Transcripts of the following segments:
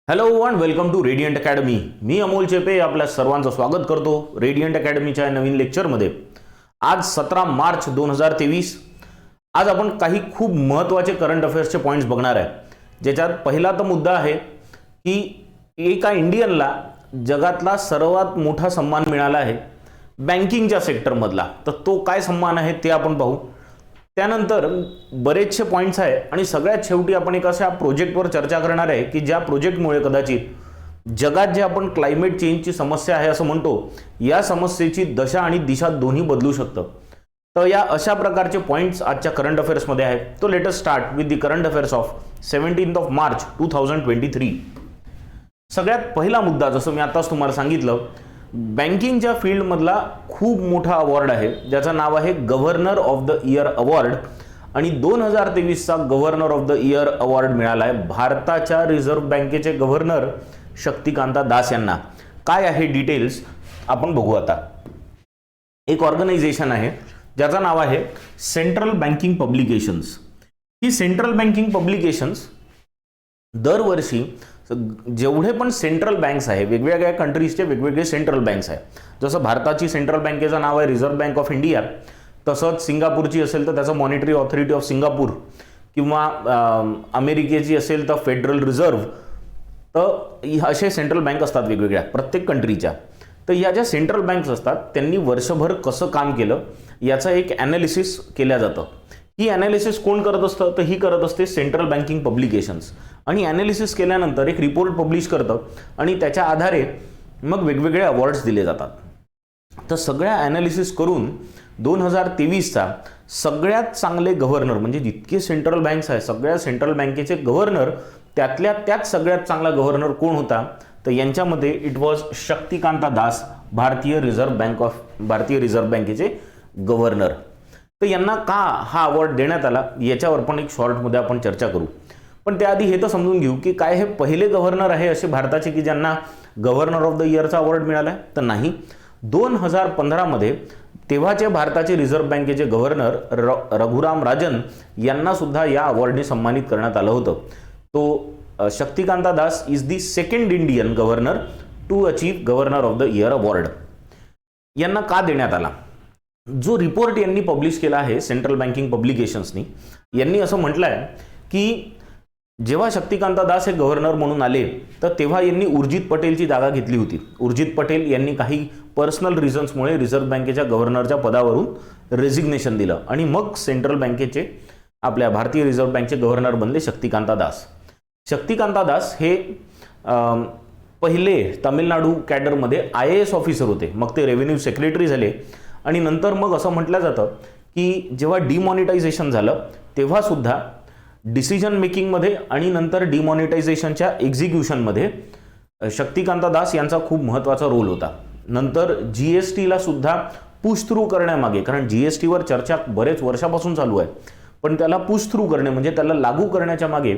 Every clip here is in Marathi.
Hello and welcome to Radiant Academy. मी अमोल चेपे आपल्या सर्वांचं स्वागत करतो रेडियंट अकॅडमीच्या नवीन लेक्चरमध्ये. आज 17 मार्च 2023. आज आपण काही खूप महत्त्वाचे करंट अफेअर्सचे पॉईंट्स बघणार आहे, ज्याच्यात पहिला तर मुद्दा आहे की एका इंडियनला जगातला सर्वात मोठा सन्मान मिळाला आहे बँकिंगच्या सेक्टरमधला. तर तो काय सन्मान आहे ते आपण पाहू. त्यानंतर बरेचसे पॉईंट्स आहे आणि सगळ्यात शेवटी आपण एक अशा प्रोजेक्टवर चर्चा करणार आहे की ज्या प्रोजेक्टमुळे कदाचित जगात जे आपण क्लायमेट चेंजची समस्या आहे असं म्हणतो, या समस्येची दशा आणि दिशा दोन्ही बदलू शकतं. तर या अशा प्रकारचे पॉईंट्स आजच्या करंट अफेअर्समध्ये आहेत. तो let us start with the current affairs of 17 March 2023. सगळ्यात पहिला मुद्दा, जसं मी आताच तुम्हाला सांगितलं, बँकिंगच्या फील्डमधला खूप मोठा अवॉर्ड आहे ज्याचं नाव आहे governor of the year award. आणि 2023चा governor of the year award मिळाला आहे भारताच्या रिझर्व्ह बँकेचे गव्हर्नर शक्तिकांता दास यांना. काय आहे डिटेल्स आपण बघू आता. एक ऑर्गनायझेशन आहे ज्याचं नाव आहे सेंट्रल बँकिंग पब्लिकेशन्स. ही सेंट्रल बँकिंग पब्लिकेशन्स दरवर्षी जेवढे पण सेंट्रल बँक्स आहे, वेगवेगळ्या कंट्रीजचे वेगवेगळे सेंट्रल बँक्स आहे. जसं भारताची सेंट्रल बँकेचं नाव आहे रिझर्व्ह बँक ऑफ इंडिया, तसंच सिंगापूरची असेल तर त्याचं मॉनिटरी ऑथॉरिटी ऑफ सिंगापूर, किंवा अमेरिकेची असेल तर फेडरल रिझर्व्ह. तर असे सेंट्रल बँक असतात वेगवेगळ्या प्रत्येक कंट्रीच्या. तर या ज्या सेंट्रल बँक्स असतात त्यांनी वर्षभर कसं काम केलं याचं एक ॲनालिसिस केलं जातं. ही ॲनालिसिस कोण करत असतं, तर ही करत असते सेंट्रल बँकिंग पब्लिकेशन्स. आणि ॲनालिसिस केल्यानंतर एक रिपोर्ट पब्लिश करतं आणि त्याच्या आधारे मग वेगवेगळे अवॉर्ड्स दिले जातात. तर सगळ्या ॲनालिसिस करून 2023चा सगळ्यात चांगले गव्हर्नर, म्हणजे जितके सेंट्रल बँक्स आहे सगळ्या सेंट्रल बँकेचे गव्हर्नर, त्यात सगळ्यात चांगला गव्हर्नर कोण होता, तर यांच्यामध्ये इट वॉज शक्तिकांता दास, भारतीय रिझर्व्ह बँकेचे गव्हर्नर. तर यांना का हा अवॉर्ड देण्यात आला याच्यावर पण एक शॉर्टमध्ये आपण चर्चा करू. पण त्याआधी हे तर समजून घेऊ की काय हे पहिले गव्हर्नर आहे असे भारताचे की ज्यांना गव्हर्नर ऑफ द इयरचा अवॉर्ड मिळाला आहे, तर नाही. 2015 मध्ये तेव्हाचे भारताचे रिझर्व्ह बँकेचे गव्हर्नर रघुराम राजन यांना सुद्धा या अवॉर्डने सन्मानित करण्यात आलं होतं. तो Shaktikanta Das is the second Indian governor to achieve governor of the year award. यांना का देण्यात आला, जो रिपोर्ट यांनी पब्लिश केला आहे सेंट्रल बँकिंग पब्लिकेशन्सनी, यांनी असं म्हटलं आहे की जेव्हा शक्तिकांता दास हे गव्हर्नर म्हणून आले तर तेव्हा यांनी उर्जित पटेलची जागा घेतली होती. उर्जित पटेल यांनी काही पर्सनल रिझन्समुळे रिझर्व्ह बँकेच्या गव्हर्नरच्या पदावरून रेझिग्नेशन दिलं आणि मग सेंट्रल बँकेचे, आपल्या भारतीय रिझर्व्ह बँकेचे गव्हर्नर बनले शक्तिकांता दास. शक्तिकांता दास हे पहिले तामिळनाडू कॅडरमध्ये IAS ऑफिसर होते, मग ते रेव्हेन्यू सेक्रेटरी झाले. आणि नंतर मग असं म्हटलं जातं की जेव्हा डिमॉनिटायझेशन झालं तेव्हा सुद्धा डिसिजन मेकिंगमध्ये आणि नंतर डिमॉनिटायझेशनच्या एक्झिक्युशनमध्ये शक्तिकांता दास यांचा खूप महत्त्वाचा रोल होता. नंतर GSTला सुद्धा पुश थ्रू करण्यामागे, कारण GSTवर चर्चा बरेच वर्षापासून चालू आहे, पण त्याला पुश थ्रू करणे म्हणजे त्याला लागू करण्याच्या मागे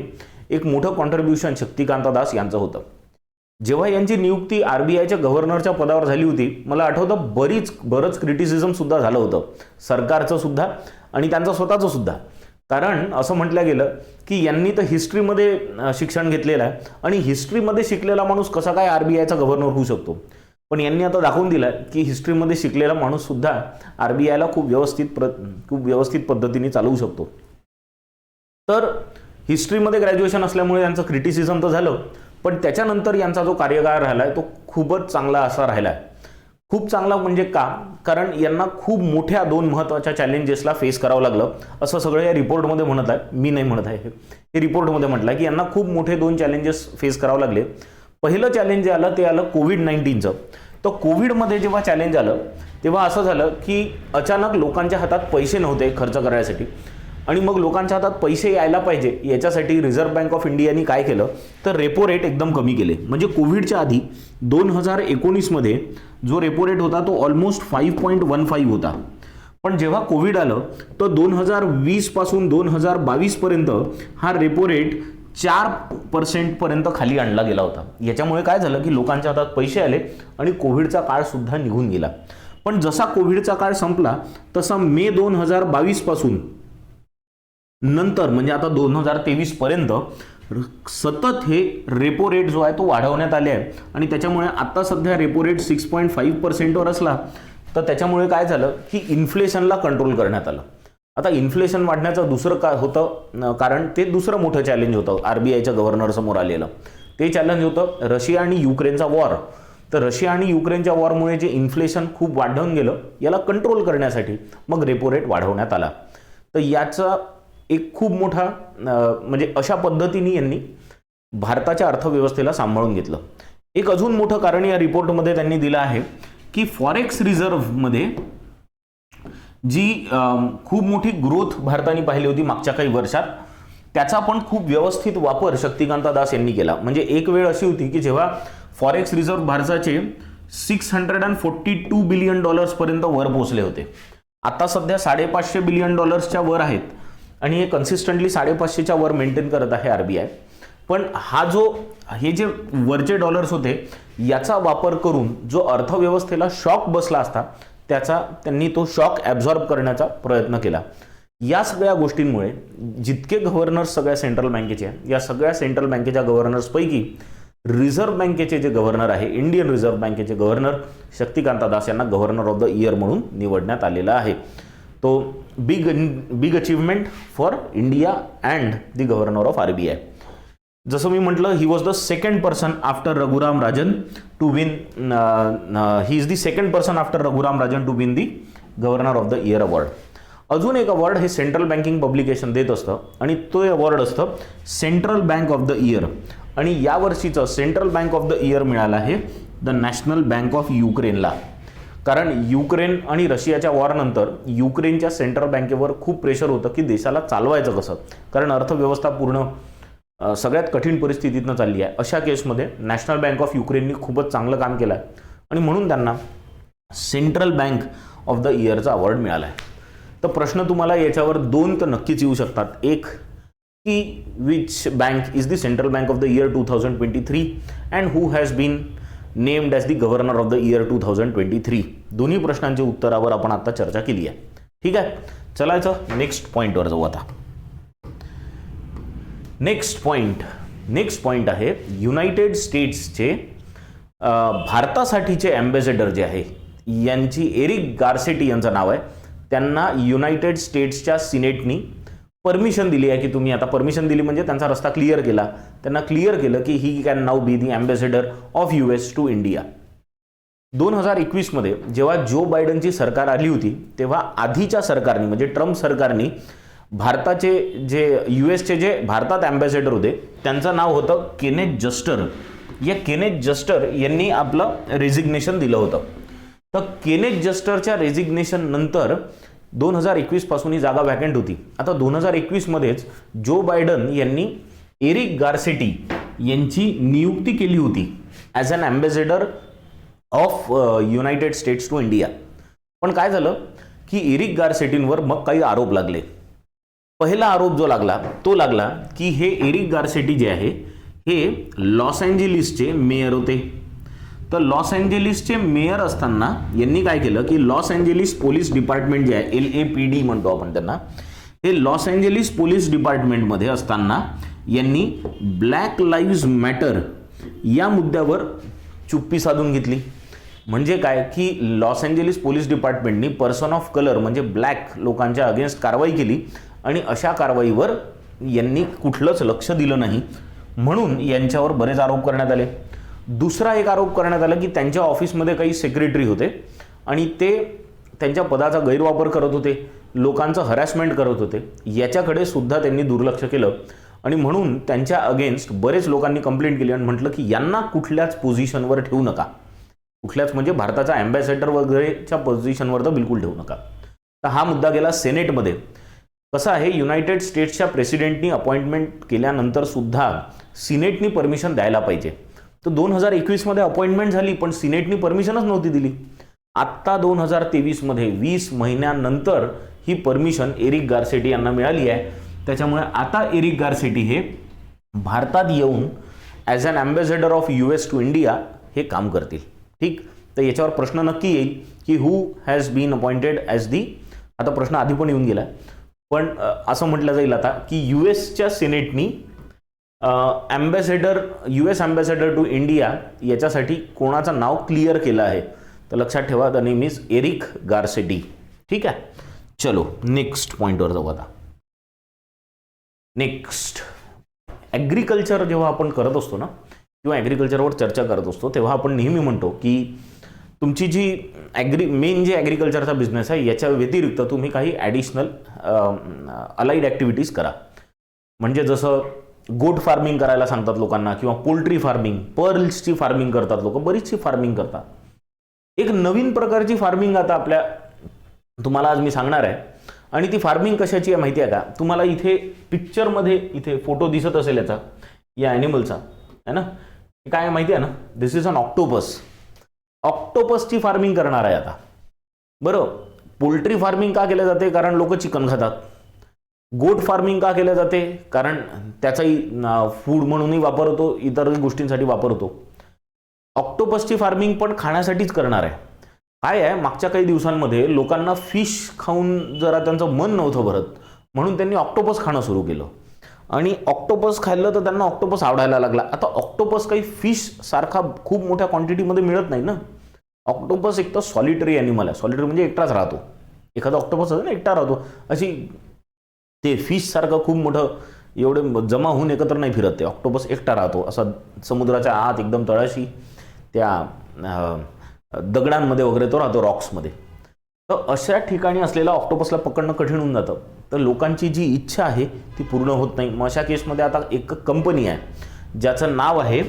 एक मोठं कॉन्ट्रीब्युशन शक्तिकांता दास यांचं होतं. जेव्हा यांची नियुक्ती RBIच्या गव्हर्नरच्या पदावर झाली होती, मला आठवतं बरंच क्रिटिसिझम सुद्धा झालं होतं, सरकारचं सुद्धा आणि त्यांचं स्वतःचं सुद्धा. कारण असं म्हटलं गेलं की यांनी तर हिस्ट्रीमध्ये शिक्षण घेतलेलं आहे आणि हिस्ट्रीमध्ये शिकलेला माणूस कसा काय RBIचा गव्हर्नर होऊ शकतो. पण यांनी आता दाखवून दिलं की हिस्ट्रीमध्ये शिकलेला माणूस सुद्धा RBIला खूप व्यवस्थित पद्धतीने चालवू शकतो. तर हिस्ट्रीमध्ये ग्रॅज्युएशन असल्यामुळे यांचं क्रिटिसिझम तर झालं, पण त्याच्यानंतर यांचा जो कार्यकाळ राहिला आहे तो खूपच चांगला असा राहिला आहे. खूप चांगला म्हणजे का, कारण यांना खूप मोठ्या 2 महत्त्वाच्या चॅलेंजेसला फेस करावं लागलं असं सगळं या रिपोर्टमध्ये म्हणत आहे. मी नाही म्हणत आहे, हे रिपोर्टमध्ये म्हटलं आहे की यांना खूप मोठे 2 चॅलेंजेस फेस करावं लागले. पहिलं चॅलेंज जे आलं ते आलं कोविड-19चं. तर कोविडमध्ये जेव्हा चॅलेंज आलं तेव्हा असं झालं की अचानक लोकांच्या हातात पैसे नव्हते खर्च करायसाठी, आणि मग लोकांच्या हातात पैसे यायला पाहिजे याच्यासाठी रिझर्व्ह बँक ऑफ इंडियानी काय केलं, तर रेपो रेट एकदम कमी केले. म्हणजे कोविडच्या आधी 2019मध्ये जो रेपो रेट होता तो ऑलमोस्ट 5.15 होता. पण जेव्हा कोविड आलं तर 2020 पासून 2022 पर्यंत हा रेपो रेट 4% पर्यंत खाली आणला गेला होता. याच्यामुळे काय झालं की लोकांच्या हातात पैसे आले आणि कोविडचा काळ सुद्धा निघून गेला. पण जसा कोविडचा काळ संपला तसा मे 2022 पासून नंतर म्हणजे आता 2023 पर्यंत सतत हे रेपो रेट जो आहे तो वाढवण्यात आले आहे आणि त्याच्यामुळे आता सध्या रेपो रेट 6.5%वर असला तर त्याच्यामुळे काय झालं की इन्फ्लेशनला कंट्रोल करण्यात आलं. आता इन्फ्लेशन वाढण्याचं दुसरं काय होतं कारण ते दुसरं मोठं चॅलेंज होतं RBIच्या गव्हर्नर समोर आलेलं. ते चॅलेंज होतं रशिया आणि युक्रेनचा वॉर. तर रशिया आणि युक्रेनच्या वॉरमुळे जे इन्फ्लेशन खूप वाढून गेलं याला कंट्रोल करण्यासाठी मग रेपो रेट वाढवण्यात आला. तर याचा एक खूप मोठा म्हणजे अशा पद्धतीने यांनी भारताच्या अर्थव्यवस्थेला सांभाळून घेतलं. एक अजून मोठं कारण या रिपोर्टमध्ये त्यांनी दिलं आहे की फॉरेक्स रिझर्व्हमध्ये जी खूप मोठी ग्रोथ भारताने पाहिली होती मागच्या काही वर्षात त्याचा पण खूप व्यवस्थित वापर शक्तिकांता दास यांनी केला. म्हणजे एक वेळ अशी होती की जेव्हा फॉरेक्स रिझर्व्ह भारताचे $642 बिलियन पर्यंत वर पोहोचले होते. आता सध्या $550 बिलियन वर आहेत आणि हे कन्सिस्टंटली 550च्या वर मेंटेन करत आहे RBI. पण हे जे वरचे डॉलर्स होते याचा वापर करून जो अर्थव्यवस्थेला शॉक बसला असता त्यांनी तो शॉक ॲब्झॉर्ब करण्याचा प्रयत्न केला. या सगळ्या गोष्टींमुळे जितके गव्हर्नर्स सगळ्या सेंट्रल बँकेचे या सगळ्या सेंट्रल बँकेच्या गव्हर्नर्सपैकी रिझर्व्ह बँकेचे जे गव्हर्नर आहे इंडियन रिझर्व्ह बँकेचे गव्हर्नर शक्तिकांता दास यांना गव्हर्नर ऑफ द इयर म्हणून निवडण्यात आलेला आहे. तो big achievement for India and the governor of RBI. जसं मी म्हटलं he was the second person after Raghuram Rajan to win he is the second person after Raghuram Rajan to win the governor of the year award. अजून एक अवॉर्ड हे सेंट्रल बँकिंग पब्लिकेशन देत असतं आणि तो अवॉर्ड असतं central bank of the year. आणि यावर्षीचं central bank of the year मिळालं आहे द नॅशनल बँक ऑफ युक्रेनला. कारण युक्रेन आणि रशियाच्या वॉरनंतर युक्रेनच्या सेंट्रल बँकेवर खूप प्रेशर होतं की देशाला चालवायचं कसं, कारण अर्थव्यवस्था पूर्ण सगळ्यात कठीण परिस्थितीतनं चालली आहे. अशा केसमध्ये नॅशनल बँक ऑफ युक्रेननी खूपच चांगलं काम केलं आहे आणि म्हणून त्यांना सेंट्रल बँक ऑफ द इयरचा अवॉर्ड मिळाला आहे. तर प्रश्न तुम्हाला याच्यावर दोन तर नक्कीच येऊ शकतात. एक की which bank is the central bank of the year 2023 and who has been named as the governor of the year 2023. दोन्ही प्रश्नांच्या उत्तरावर आपण आता चर्चा केली आहे. ठीक आहे, चलायचं नेक्स्ट पॉईंटवर जाऊ. आता नेक्स्ट पॉईंट आहे युनायटेड स्टेट्सचे भारतासाठीचे ॲम्बॅसेडर जे आहे यांची एरिक गार्सेटी यांचं नाव आहे. त्यांना युनायटेड स्टेट्सच्या सिनेटनी परमिशन दिली आहे की तुम्ही आता परमिशन दिली म्हणजे त्यांचा रस्ता क्लिअर केला. त्यांना क्लिअर केलं की he can now be the ambassador of US to India. 2021 मध्ये जेव्हा जो बायडनची सरकार आली होती तेव्हा आधीच्या सरकारने म्हणजे ट्रम्प सरकारने भारताचे जे USचे जे भारतात ॲम्बॅसेडर होते त्यांचं नाव होतं केनेथ जस्टर. या केनेथ जस्टर यांनी आपलं रेझिग्नेशन दिलं होतं. तर केनेथ जस्टरच्या रेझिग्नेशन नंतर 2021 पासून ही जागा व्हॅकंट होती. आता 2021 मध्येच जो बायडन यांनी एरिक गार्सेटी यांची नियुक्ती केली होती as an ambassador of United States to India. पण काय झालं की एरिक गार्सेटींवर मग काही आरोप लागले. पहिला आरोप जो लागला तो लागला की हे एरिक गार्सेटी जे आहे हे लॉस एंजेलिसचे मेयर होते. तर लॉस एंजेलिसचे मेयर असताना यांनी काय केलं की लॉस एंजेलिस पोलीस डिपार्टमेंट जे आहे LAPD म्हणतो आपण त्यांना, हे लॉस एंजेलिस पोलीस डिपार्टमेंटमध्ये असताना यांनी ब्लॅक लाईव्ज मॅटर या मुद्द्यावर चुप्पी साधून घेतली. म्हणजे काय की लॉस एंजेलिस पोलीस डिपार्टमेंटनी पर्सन ऑफ कलर म्हणजे ब्लॅक लोकांच्या अगेन्स्ट कारवाई केली आणि अशा कारवाईवर यांनी कुठलंच लक्ष दिलं नाही म्हणून यांच्यावर बरेच आरोप करण्यात आले. दुसरा एक आरोप करण्यात आला की त्यांच्या ऑफिसमध्ये काही सेक्रेटरी होते आणि ते त्यांच्या पदाचा गैरवापर करत होते, लोकांचं हरॅसमेंट करत होते. याच्याकडे सुद्धा त्यांनी दुर्लक्ष केलं आणि म्हणून त्यांच्या अगेन्स्ट बरेच लोकांनी कंप्लेंट केली आणि म्हटलं की यांना कुठल्याच पोझिशनवर ठेवू नका, कुठल्याच म्हणजे भारताचा ॲम्बॅसेडर वगैरेच्या पोझिशनवर तर बिलकुल ठेवू नका. तर हा मुद्दा गेला सेनेटमध्ये. कसं आहे युनायटेड स्टेट्सच्या प्रेसिडेंटनी अपॉइंटमेंट केल्यानंतर सुद्धा सिनेटनी परमिशन द्यायला पाहिजे. तर 2021 मध्ये अपॉइंटमेंट झाली पण सिनेटनी परमिशनच नव्हती दिली. आत्ता 2023 मध्ये 20 महिन्यानंतर ही परमिशन एरिक गार्सेटी यांना मिळाली आहे. त्याच्यामुळे आता एरिक गार्सेटी हे भारतात येऊन as an ambassador of US to India हे काम करतील. ठीक, तर याच्यावर प्रश्न नक्की येईल की who has been appointed as the, आता प्रश्न आधी पण येऊन गेला पण असं म्हटलं जाईल आता की USच्या सिनेटनी ambassador, US ambassador to India याच्यासाठी कोणाचं नाव क्लिअर केलं आहे? तर लक्षात ठेवा, the name is Eric Garcetti. ठीक आहे, चलो नेक्स्ट पॉईंटवर जाऊ आता. नेक्स्ट, ॲग्रिकल्चर जेव्हा आपण करत असतो ना, किंवा ॲग्रिकल्चरवर चर्चा करत असतो, तेव्हा आपण नेहमी म्हणतो की तुमची जी मेन जे ॲग्रिकल्चरचा बिझनेस आहे याच्या व्यतिरिक्त तुम्ही काही ॲडिशनल अलाइड ॲक्टिव्हिटीज करा. म्हणजे जसं गोट फार्मिंग करायला सांगतात लोकांना, किंवा पोल्ट्री फार्मिंग, पर्ल्सची फार्मिंग करतात लोक, बरीचशी फार्मिंग करतात. एक नवीन प्रकारची फार्मिंग आता तुम्हाला आज मी सांगणार आहे. आणि ती फार्मिंग कशाची आहे माहिती आहे का? तुम्हाला इथे पिक्चरमध्ये इथे फोटो दिसत असेल याचा, या ॲनिमलचा आहे ना, काय माहिती आहे ना, दिस इज अन ऑक्टोपस. ऑक्टोपसची फार्मिंग करणार आहे आता. बरं, पोल्ट्री फार्मिंग का केलं जाते? कारण लोक चिकन खातात. गोट फार्मिंग का केलं जाते? कारण त्याचाही फूड म्हणूनही वापर होतो, इतर गोष्टींसाठी वापर होतो. ऑक्टोपसची फार्मिंग पण खाण्यासाठीच करणार आहे. काय आहे, मागच्या काही दिवसांमध्ये लोकांना फिश खाऊन जरा त्यांचं मन नव्हतं भरत, म्हणून त्यांनी ऑक्टोपस खाणं सुरू केलं. आणि ऑक्टोपस खाल्लं तर त्यांना ऑक्टोपस आवडायला लागला. आता ऑक्टोपस काही फिश सारखा खूप मोठ्या क्वांटिटीमध्ये मिळत नाही ना. ऑक्टोपस एक तर सॉलिटरी ॲनिमल आहे. सॉलिटरी म्हणजे एकटाच राहतो. एखादा ऑक्टोपस आहे ना, एकटा राहतो. अशी ते फिश सारखं खूप मोठं एवढे जमा होऊन एकत्र नाही फिरत. ते ऑक्टोपस एकटा राहतो असा समुद्राच्या आत एकदम तळाशी त्या दगडांमध्ये वगैरे तो राहतो, रॉक्समध्ये. तर अशा ठिकाणी असलेला ऑक्टोपसला पकडणं कठीण होऊन जातं. तर लोकांची जी इच्छा आहे ती पूर्ण होत नाही. मग अशा केसमध्ये आता एक कंपनी आहे ज्याचं नाव आहे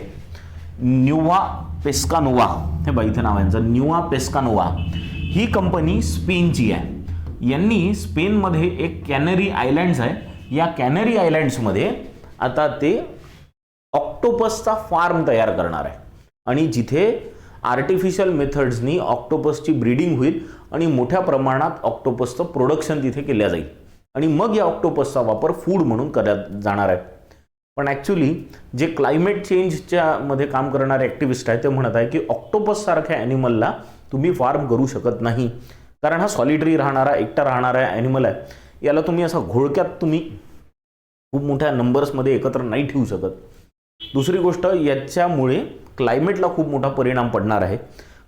न्यूवा पेस्कानोवा. हे बघा इथे नाव आहे यांचं, न्यूवा पेस्कानोवा. ही कंपनी स्पेनची आहे. यांनी स्पेनमध्ये एक कॅनरी आयलँड्स आहे. या कॅनरी आयलँड्समध्ये आता ते ऑक्टोपसचा फार्म तयार करणार आहे. आणि जिथे आर्टिफिशियल मेथड्सनी ऑक्टोपसची ब्रीडिंग होईल आणि मोठ्या प्रमाणात ऑक्टोपसचं प्रोडक्शन तिथे केलं जाईल. आणि मग या ऑक्टोपसचा वापर फूड म्हणून करण्यात जाणार आहे. पण ॲक्च्युली जे क्लायमेट चेंजच्या मध्ये काम करणारे ॲक्टिव्हिस्ट आहे ते म्हणत आहे की ऑक्टोपस सारख्या ॲनिमलला तुम्ही फार्म करू शकत नाही. कारण हा सॉलिटरी राहणारा, एकटा राहणारा ॲनिमल आहे. याला तुम्ही असा घोळक्यात तुम्ही खूप मोठ्या नंबर्समध्ये एकत्र नाही ठेवू शकत. दुसरी गोष्ट, याच्यामुळे क्लायमेटला खूप मोठा परिणाम पडणार आहे.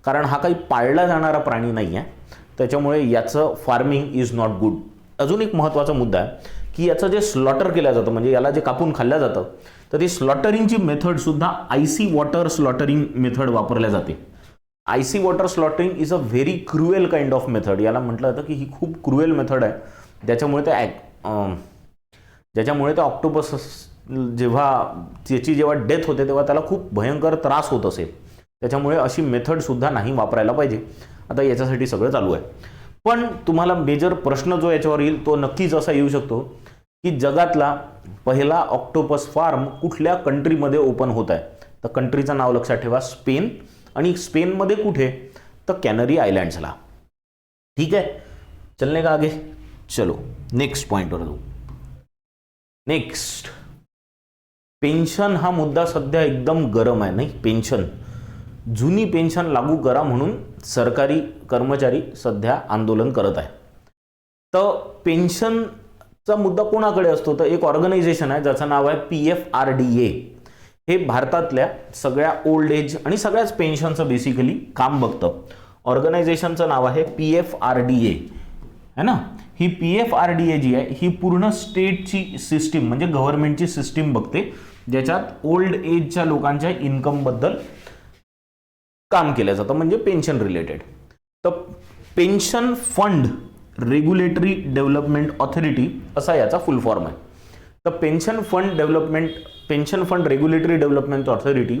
कारण हा काही पाळला जाणारा प्राणी नाही आहे. त्याच्यामुळे याचं फार्मिंग इज नॉट गुड. अजून एक महत्त्वाचा मुद्दा आहे की याचं जे स्लॉटर केलं जातं, म्हणजे याला जे कापून खाल्लं जातं, तर ती स्लॉटरिंगची मेथडसुद्धा आयसी वॉटर स्लॉटरिंग मेथड वापरल्या जाते. IC water slaughtering is a very cruel kind of method. याला म्हटलं जातं की ही खूप क्रुएल मेथड आहे. ज्याच्यामुळे ते ऑक्टोपस जेव्हा डेथ होते तेव्हा त्याला खूप भयंकर त्रास होत असेल. त्याच्यामुळे अशी मेथडसुद्धा नाही वापरायला पाहिजे. आता याच्यासाठी सगळं चालू आहे. पण तुम्हाला मेजर प्रश्न जो याच्यावर येईल तो नक्कीच असा येऊ शकतो की जगातला पहिला ऑक्टोपस फार्म कुठल्या कंट्रीमध्ये ओपन होत आहे? तर कंट्रीचं नाव लक्षात ठेवा, स्पेन. आणि स्पेनमध्ये कुठे? तर कॅनरी आयलँड्सला. ठीक आहे, चलने का आगे. चलो नेक्स्ट पॉइंटवर जाऊ. नेक्स्ट, पेन्शन हा मुद्दा सध्या एकदम गरम आहे नाही. पेन्शन, जुनी पेन्शन लागू करा म्हणून सरकारी कर्मचारी सध्या आंदोलन करत आहे. तर पेन्शनचा मुद्दा कोणाकडे असतो? तर एक ऑर्गनायझेशन आहे ज्याचं नाव आहे PFRDA. हे भारतातल्या सगळ्या ओल्ड एज आणि सगळ्याच पेन्शनचं बेसिकली काम बघतं. ऑर्गनायझेशनचं नाव आहे PFRDA है ना. ही PFRDA जी आहे ही पूर्ण स्टेटची सिस्टीम म्हणजे गव्हर्नमेंटची सिस्टीम बघते, ज्याच्यात ओल्ड एजच्या लोकांच्या इन्कमबद्दल काम केलं जातं, म्हणजे पेन्शन रिलेटेड. तर pension fund regulatory development authority असा याचा फुल फॉर्म आहे. तर pension fund regulatory development authority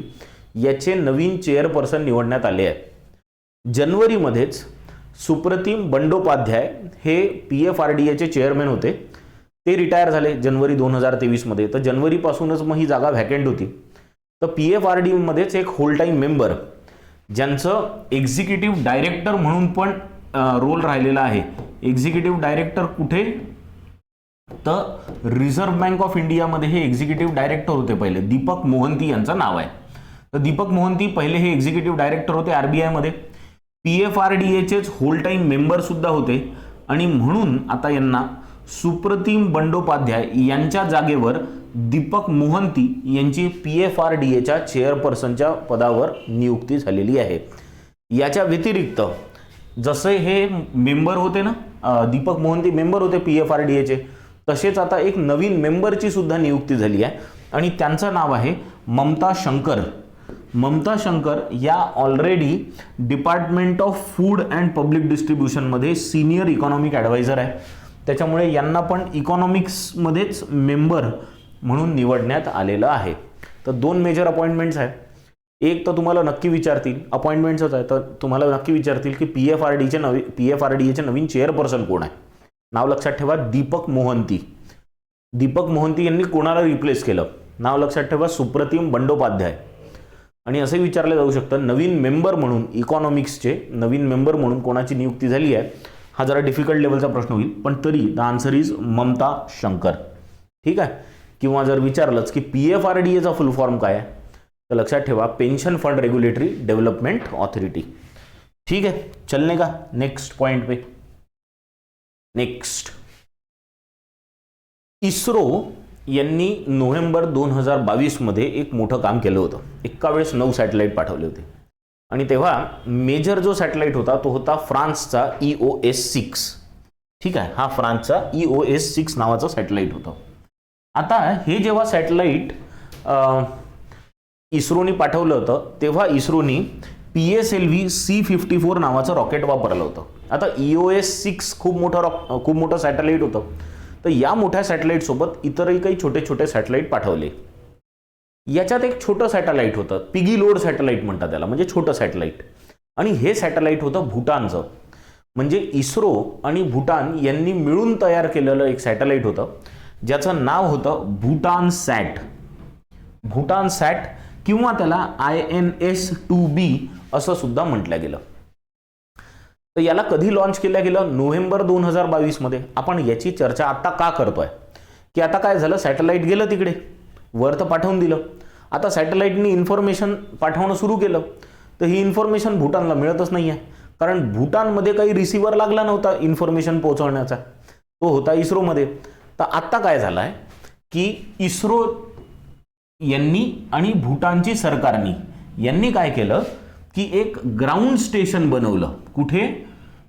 याचे नवीन चेअरपर्सन निवडण्यात आले आहे. जानेवारीमध्येच सुप्रतिम बंडोपाध्याय हे PFRDAचे चेअरमॅन होते. ते रिटायर झाले जानेवारी 2023 तर जानेवारीपासूनच मग ही जागा व्हॅकंट होती. तर PFRDA मध्येच एक होल टाईम मेंबर ज्यांचं एक्झिक्युटिव्ह डायरेक्टर म्हणून पण रोल राहिलेला आहे. एक्झिक्युटिव्ह डायरेक्टर कुठे? तर रिझर्व्ह बँक ऑफ इंडियामध्ये हे एक्झिक्युटिव्ह डायरेक्टर होते पहिले. दीपक मोहंती यांचं नाव आहे. तर दीपक मोहंती पहिले हे एक्झिक्युटिव्ह डायरेक्टर होते RBI मध्ये. PFRDAचेच होल टाईम मेंबर सुद्धा होते. आणि म्हणून आता यांना सुप्रतिम बंडोपाध्याय यांच्या जागेवर दीपक मोहंती यांची PFRDAच्या चेअरपर्सनच्या पदावर नियुक्ती झालेली आहे. याच्या व्यतिरिक्त जसे हे मेंबर होते ना, दीपक मोहंती मेंबर होते PFRDAचे, तसेच आता एक नवीन मेंबरची सुद्धा नियुक्ती झाली आहे आणि त्यांचं नाव आहे ममता शंकर. ममता शंकर या already department of food and public डिस्ट्रीब्युशनमध्ये सिनियर इकॉनॉमिक ॲडवायझर आहे. त्याच्यामुळे यांना पण इकॉनॉमिक्समध्येच मेंबर म्हणून निवडण्यात आलेलं आहे. तर 2 मेजर अपॉइंटमेंट्स आहे. एक तर तुम्हाला नक्की विचारतील, अपॉइंटमेंट्सच आहे, तर तुम्हाला नक्की विचारतील की PFRDAचे नवीन चेअरपर्सन कोण आहे. नाव लक्षात ठेवा, दीपक मोहंती. दीपक मोहंती यांनी कोणाला रिप्लेस केलं? नाव लक्षात ठेवा, सुप्रतिम बंडोपाध्याय. आणि असं विचारलं जाऊ शकतं नवीन मेंबर म्हणून, इकॉनॉमिक्सचे नवीन मेंबर म्हणून कोणाची नियुक्ती झाली आहे. हा जरा डिफिकल्ट लेवलचा प्रश्न होईल, पण तरी the answer is Mamata Shankar. ठीक आहे. किंवा जर विचारलंच की PFRDAचा फुल फॉर्म काय आहे, तर लक्षात ठेवा, pension fund regulatory development authority. ठीक है, चलने का नेक्स्ट पॉइंट पे. नेक्स्ट, इस्रो यांनी नोव्हेंबर 2022 मध्ये एक मोठं काम केलं होतं. एका वेळेस 9 सॅटेलाइट पाठवले होते आणि तेव्हा मेजर जो सॅटेलाइट होता तो होता फ्रान्सचा EOS-6. ठीक आहे, हा फ्रान्सचा EOS-6 नावाचा सॅटेलाइट होता. आता हे जेव्हा सॅटेलाइट इस्रोनी पाठवलं होतं तेव्हा इस्रोनी PSLV C-54 नावाचं रॉकेट वापरलं होतं. आता EOS-6 खूप मोठं सॅटेलाइट होतं. तर या मोठ्या सॅटेलाइट सोबत इतरही काही छोटे छोटे सॅटेलाइट पाठवले. याच्यात एक छोटं सॅटेलाइट होतं, पिगी लोड सॅटेलाइट म्हणतात त्याला, म्हणजे छोटं सॅटेलाइट. आणि हे सॅटेलाइट होतं भूटानचं. म्हणजे इस्रो आणि भूटान यांनी मिळून तयार केलेलं एक सॅटेलाइट होतं ज्याचं नाव होतं भूटान सॅट. भूटान सॅट किंवा त्याला INS-2B असं सुद्धा म्हटलं गेलं. तर याला कधी लॉन्च केलं गेलं? नोव्हेंबर 2022 मध्ये. आपण याची चर्चा आता का करतोय की आता काय झालं, सॅटेलाइट गेलं तिकडे, वर तर पाठवून दिलं. आता सॅटेलाइटनी इन्फॉर्मेशन पाठवणं सुरू केलं, तर ही इन्फॉर्मेशन भूटानला मिळतच नाही आहे. कारण भूटानमध्ये काही रिसिव्हर लागला नव्हता इन्फॉर्मेशन पोहोचवण्याचा, तो होता इस्रोमध्ये. तर आता काय झालं आहे की इस्रो यांनी आणि भूटानची सरकारनी यांनी काय केलं की एक ग्राउंड स्टेशन बनवलं. कुठे?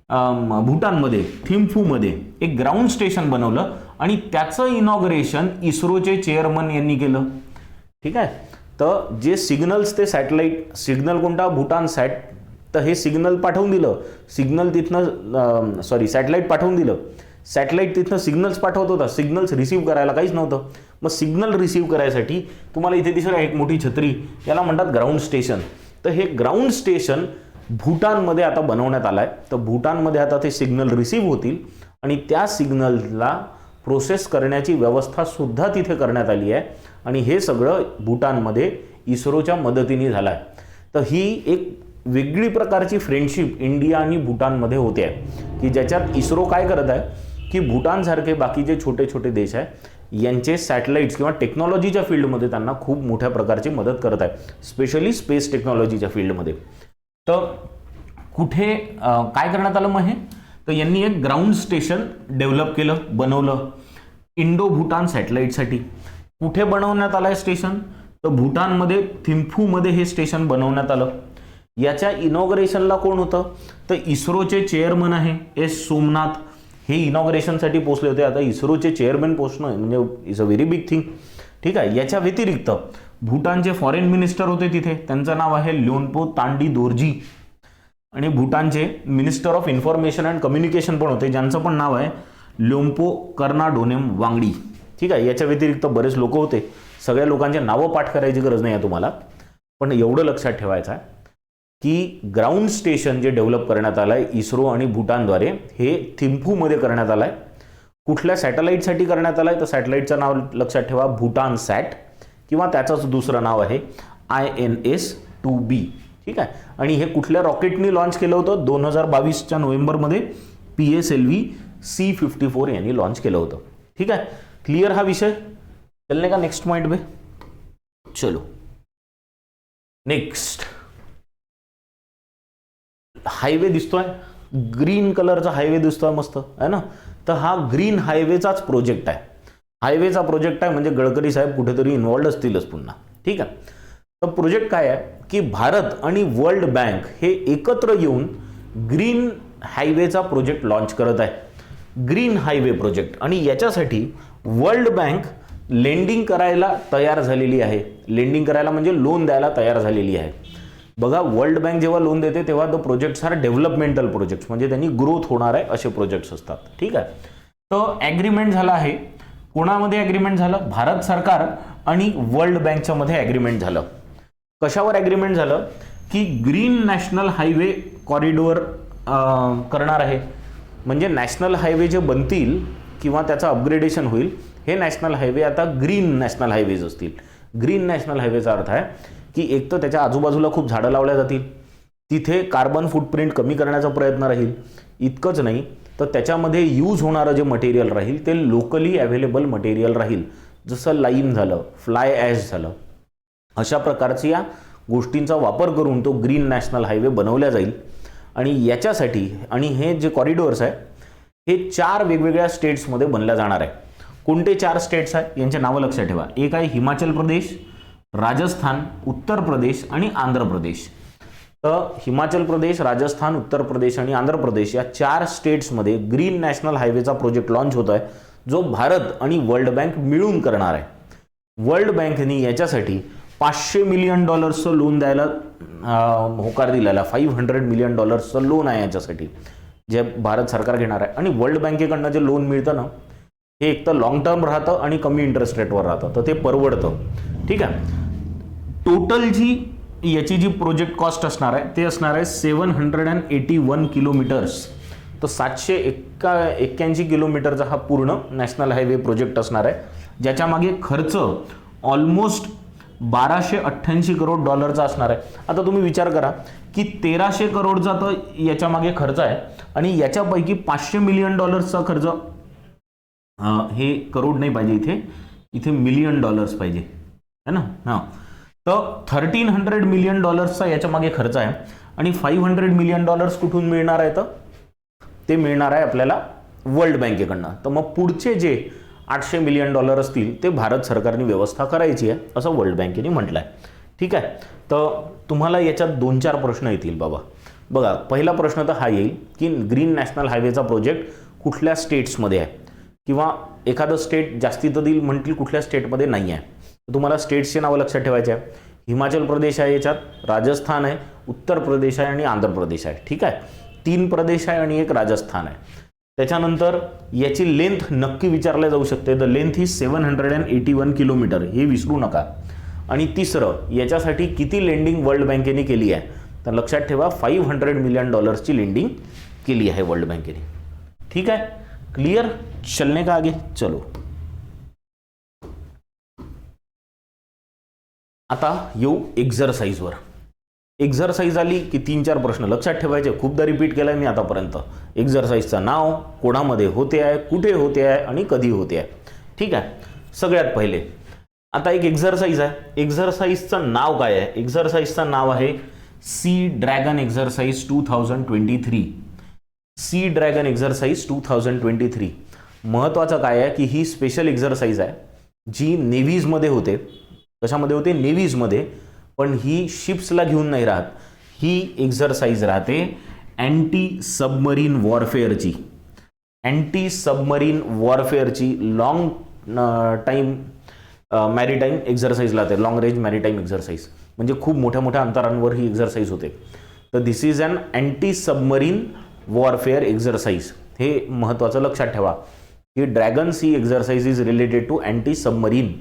भूटानमध्ये, थिम्फूमध्ये एक ग्राउंड स्टेशन बनवलं आणि त्याचं इनॉग्रेशन इस्रोचे चेअरमन यांनी केलं. ठीक आहे. तर जे सिग्नल्स ते सॅटेलाइट, सिग्नल कोणता? भूटान सॅट. तर हे सिग्नल पाठवून दिलं, सिग्नल तिथनं सॅटेलाइट पाठवून दिलं. सॅटेलाइट तिथनं सिग्नल्स पाठवत होता, सिग्नल्स रिसीव्ह करायला काहीच नव्हतं. मग सिग्नल रिसीव्ह करायसाठी तुम्हाला इथे दिसत आहे एक मोठी छत्री, याला म्हणतात ग्राउंड स्टेशन. तर हे ग्राउंड स्टेशन भूटानमध्ये आता बनवण्यात आलं आहे. तर भूटानमध्ये आता ते सिग्नल रिसीव्ह होतील आणि त्या सिग्नलला प्रोसेस करण्याची व्यवस्था सुद्धा तिथे करण्यात आली आहे. आणि हे सगळं भूटानमध्ये इस्रोच्या मदतीने झालं आहे. तर ही एक वेगळी प्रकारची फ्रेंडशिप इंडिया आणि भूटानमध्ये होते आहे की ज्याच्यात इस्रो काय करत आहे की भूटानसारखे बाकीचे छोटे छोटे देश आहे यांचे सॅटेलाइट्स किंवा टेक्नॉलॉजीच्या फील्डमध्ये त्यांना खूप मोठ्या प्रकारची मदत करत आहे, स्पेशली स्पेस टेक्नॉलॉजीच्या फील्डमध्ये. तर कुठे काय करण्यात आलं मग हे? तर यांनी एक ग्राउंड स्टेशन डेव्हलप केलं, बनवलं इंडो भूटान सॅटेलाइटसाठी. कुठे बनवण्यात आलं आहे स्टेशन? तर भूटानमध्ये थिम्फूमध्ये हे स्टेशन बनवण्यात आलं. याच्या इनॉग्रेशनला कोण होतं? तर इस्रोचे चेअरमन आहे S सोमनाथ, हे इनॉग्रेशनसाठी पोहोचले होते. आता इस्रोचे चेअरमन पोहोचणं म्हणजे is a very big thing. ठीक आहे. याच्या व्यतिरिक्त भूटानचे फॉरेन मिनिस्टर होते तिथे, त्यांचं नाव आहे ल्योन्पो तांडी दोर्जी. आणि भूटानचे minister of information and communication पण होते, ज्यांचं पण नाव आहे ल्योन्पो कर्नाडोनेम वांगडी. ठीक आहे. याच्या व्यतिरिक्त बरेच लोक होते, सगळ्या लोकांचे नावं पाठ करायची गरज नाही आहे तुम्हाला, पण एवढं लक्षात ठेवायचं आहे की ग्राउंड स्टेशन जे डेव्हलप करण्यात आलं आहे इस्रो आणि भूटानद्वारे, हे थिम्फूमध्ये करण्यात आलं आहे. कुठल्या सॅटेलाइटसाठी करण्यात आलं आहे? तर सॅटेलाइटचं नाव लक्षात ठेवा, भूटान सॅट, किंवा त्याचंच दुसरं नाव आहे INS-2B. ठीक आहे. आणि हे कुठल्या रॉकेटनी लॉन्च केलं होतं? 2022च्या नोव्हेंबरमध्ये PSLV C-54 यांनी लॉन्च केलं होतं. ठीक आहे. क्लियर हा विषय? चलने का नेक्स्ट पॉइंट पे. चलो नेक्स्ट, हायवे दिसतोय, ग्रीन कलरचा हायवे दिसतोय मस्त आहे ना. तर हा ग्रीन हायवेचाच प्रोजेक्ट आहे. हायवेचा प्रोजेक्ट आहे म्हणजे गडकरी साहेब कुठेतरी इन्व्हॉल्ड असतीलच पुन्हा. ठीक आहे. तर प्रोजेक्ट काय आहे की भारत आणि वर्ल्ड बँक हे एकत्र येऊन ग्रीन हायवेचा प्रोजेक्ट लॉन्च करत आहे. Green highway project. आणि याच्यासाठी वर्ल्ड बँक लेंडिंग करायला तयार झालेली आहे. लेंडिंग करायला म्हणजे लोन द्यायला तयार झालेली आहे. बघा, वर्ल्ड बँक जेव्हा लोन देते तेव्हा the projects are developmental projects, म्हणजे त्यांनी ग्रोथ होणार आहे असे प्रोजेक्ट्स असतात. ठीक आहे. तर ॲग्रीमेंट झाला आहे. कोणामध्ये ॲग्रीमेंट झालं? भारत सरकार आणि वर्ल्ड बँकच्या मध्ये ॲग्रीमेंट झालं. कशावर ॲग्रीमेंट झालं की ग्रीन नॅशनल हायवे कॉरिडोर करणार आहे. म्हणजे नॅशनल हायवे जे बनतील किंवा त्याचं अपग्रेडेशन होईल, हे नॅशनल हायवे आता ग्रीन नॅशनल हायवेज असतील. ग्रीन नॅशनल हायवेचा अर्थ आहे की एक तर त्याच्या आजूबाजूला खूप झाडं लावल्या जातील, तिथे कार्बन फुटप्रिंट कमी करण्याचा प्रयत्न राहील. इतकंच नाही तर त्याच्यामध्ये यूज होणारं जे मटेरियल राहील ते लोकली अवेलेबल मटेरियल राहील, जसं लाईम झालं, फ्लाय ॲश झालं. अशा प्रकारच्या गोष्टींचा वापर करून तो ग्रीन नॅशनल हायवे बनवला जाईल. आणि याच्यासाठी आणि हे जे कॉरिडोर्स आहे हे 4 वेगवेगळ्या स्टेट्समध्ये बनल्या जाणार आहे. कोणते 4 स्टेट्स आहे यांचे नावं लक्षात ठेवा. एक आहे हिमाचल प्रदेश, राजस्थान, उत्तर प्रदेश आणि आंध्र प्रदेश. तर हिमाचल प्रदेश, राजस्थान, उत्तर प्रदेश आणि आंध्र प्रदेश या 4 स्टेट्समध्ये ग्रीन नॅशनल हायवेचा प्रोजेक्ट लॉन्च होत आहे, जो भारत आणि वर्ल्ड बँक मिळून करणार आहे. वर्ल्ड बँकेने याच्यासाठी $500 मिलियन लोन द्यायला होकार दिलेला. $500 मिलियन लोन आहे याच्यासाठी, जे भारत सरकार घेणार आहे. आणि वर्ल्ड बँकेकडनं जे लोन मिळतं ना, हे एक तर लॉंग टर्म राहतं आणि कमी इंटरेस्ट रेटवर राहतं, तर ते परवडतं. ठीक आहे. टोटल याची जी प्रोजेक्ट कॉस्ट असणार आहे ते असणार आहे 781 किलोमीटर्स. तर 781 किलोमीटरचा हा पूर्ण नॅशनल हायवे प्रोजेक्ट असणार आहे, ज्याच्या मागे खर्च ऑलमोस्ट $1288 करोड असणार आहे. आता तुम्ही विचार करा की 1300 करोडचा तर याच्या मागे खर्च आहे आणि याच्यापैकी $500 मिलियन खर्च, हे करोड नाही पाहिजे, इथे मिलियन डॉलर्स पाहिजे है ना. हां, तर $1300 मिलियन याच्या मागे खर्च आहे. आणि $500 मिलियन कुठून मिळणार आहे? तर ते मिळणार आहे आपल्याला वर्ल्ड बँकेकडनं. तर मग पुढचे जे $800 मिलियन असतील ते भारत सरकारने व्यवस्था करायची आहे असं वर्ल्ड बँकेने म्हटलं आहे. ठीक आहे. तर तुम्हाला याच्यात 2-4 प्रश्न येतील बाबा. बघा, पहिला प्रश्न तर हा येईल की ग्रीन नॅशनल हायवेचा प्रोजेक्ट कुठल्या स्टेट्समध्ये आहे, किंवा एखादं स्टेट जास्ती तर देईल म्हणतील कुठल्या स्टेटमध्ये नाही आहे. तुम्हाला स्टेट्सचे नावं लक्षात ठेवायचे आहे. हिमाचल प्रदेश आहे याच्यात, राजस्थान आहे, उत्तर प्रदेश आहे आणि आंध्र प्रदेश आहे. ठीक आहे. 3 प्रदेश आहे आणि 1 राजस्थान आहे. त्याच्यानंतर याची लेंथ नक्की विचारल्या जाऊ शकते. द लेंथ ही 781 किलोमीटर, हे विसरू नका. आणि तिसरं, याच्यासाठी किती लेंडिंग वर्ल्ड बँकेने केली आहे? तर लक्षात ठेवा, $500 मिलियन लेंडिंग केली आहे वर्ल्ड बँकेने. ठीक आहे. क्लियर? चलने का आगे चलो. आता येऊ एक्झरसाइजवर. एक्झरसाइज आली की 3-4 प्रश्न लक्षात ठेवायचे. खूपदा रिपीट केलाय मी आतापर्यंत. एक्झरसाइजचं नाव, कोणामध्ये होते आहे, कुठे होते आहे आणि कधी होते आहे. ठीक आहे. सगळ्यात पहिले आता एक एक्झरसाइज आहे. एक्झरसाइजचं नाव काय आहे? एक्झरसाइजचं नाव आहे C dragon exercise 2023. Sea dragon exercise 2023. महत्त्वाचं काय आहे की ही स्पेशल एक्झरसाइज आहे जी नेव्हीजमध्ये होते. कशामध्ये होते? नेव्हीजमध्ये. पण ही शिप्सला घेऊन नाही राहत. ही एक्झरसाइज राहते अँटी सबमरीन वॉरफेअरची. अँटी सबमरीन वॉरफेअरची लॉंग टाईम मॅरीटाईम एक्झरसाइज राहते. लॉंग रेंज मॅरीटाईम एक्झरसाइज म्हणजे खूप मोठ्या मोठ्या अंतरांवर ही एक्झरसाइज होते. तर this is an anti submarine warfare exercise. हे महत्त्वाचं लक्षात ठेवा की Dragon Sea exercise is related to anti submarine.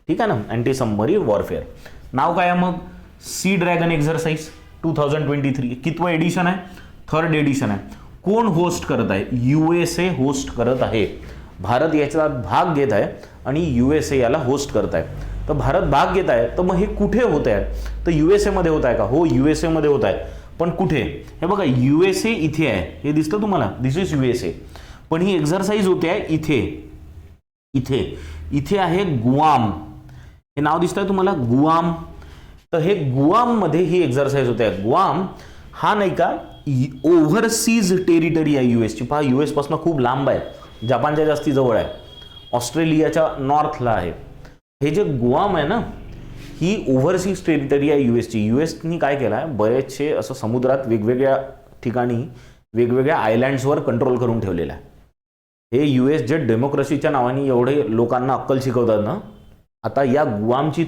ठीक आहे ना. Anti submarine warfare. नाव काय आहे मग? Sea dragon exercise 2023. कितवं एडिशन आहे? 3rd एडिशन आहे. कोण होस्ट करत आहे? USA होस्ट करत आहे. भारत याच्यात भाग घेत आहे आणि USA याला होस्ट करत आहे. तर भारत भाग घेत आहे, तर मग हे कुठे होत आहे? तर USA मध्ये होत आहे का? हो, USA मध्ये होत आहे. पण कुठे? हे बघा, USA इथे आहे. हे दिसतं तुम्हाला? दिस इज USA. पण ही एक्झरसाइज होते आहे इथे. इथे इथे आहे गुआम. हे नाव दिसतंय तुम्हाला? गुआम. तर हे गुआममध्ये ही एक्झरसाइज होते आहे. गुआम हा नाही का ओव्हरसीज टेरिटरी आहे US ची. पहा, US पासून खूप लांब आहे. जपानच्या जास्ती जवळ आहे, ऑस्ट्रेलियाच्या नॉर्थला आहे. हे जे गुआम आहे ना, ही ओव्हरसीज टेरिटरी आहे यूएसची. यूएसनी काय केलं आहे, बरेचसे असं समुद्रात वेगवेगळ्या ठिकाणी वेगवेगळ्या आयलँड्सवर कंट्रोल करून ठेवलेलं आहे. हे यूएस जे डेमोक्रेसीच्या नावाने एवढे लोकांना अक्कल शिकवतात ना, आता या गुआमची